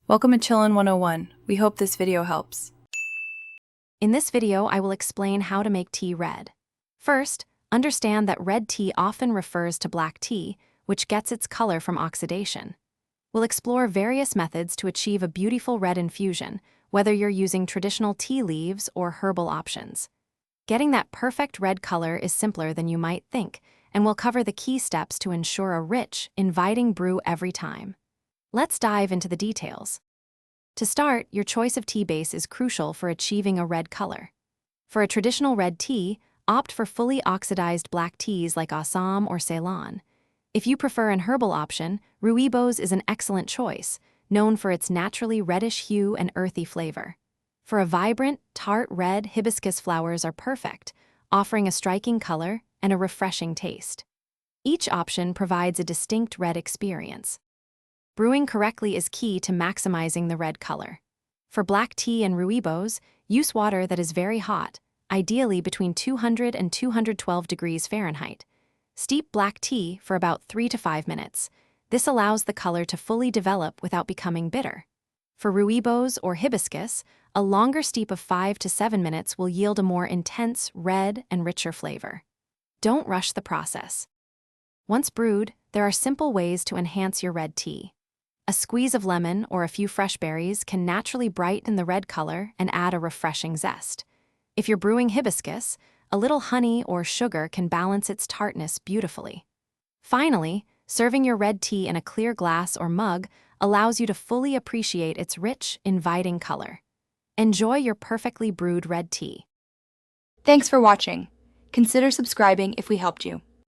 Welcome to Chillin' 101. We hope this video helps. In this video, I will explain how to make tea red. First, understand that red tea often refers to black tea, which gets its color from oxidation. We'll explore various methods to achieve a beautiful red infusion, whether you're using traditional tea leaves or herbal options. Getting that perfect red color is simpler than you might think, and we'll cover the key steps to ensure a rich, inviting brew every time. Let's dive into the details. To start, your choice of tea base is crucial for achieving a red color. For a traditional red tea, opt for fully oxidized black teas like Assam or Ceylon. If you prefer an herbal option, rooibos is an excellent choice, known for its naturally reddish hue and earthy flavor. For a vibrant, tart red, hibiscus flowers are perfect, offering a striking color and a refreshing taste. Each option provides a distinct red experience. Brewing correctly is key to maximizing the red color. For black tea and rooibos, use water that is very hot, ideally between 200 and 212 degrees Fahrenheit. Steep black tea for about 3 to 5 minutes. This allows the color to fully develop without becoming bitter. For rooibos or hibiscus, a longer steep of 5 to 7 minutes will yield a more intense, red, and richer flavor. Don't rush the process. Once brewed, there are simple ways to enhance your red tea. A squeeze of lemon or a few fresh berries can naturally brighten the red color and add a refreshing zest. If you're brewing hibiscus, a little honey or sugar can balance its tartness beautifully. Finally, serving your red tea in a clear glass or mug allows you to fully appreciate its rich, inviting color. Enjoy your perfectly brewed red tea. Thanks for watching. Consider subscribing if we helped you.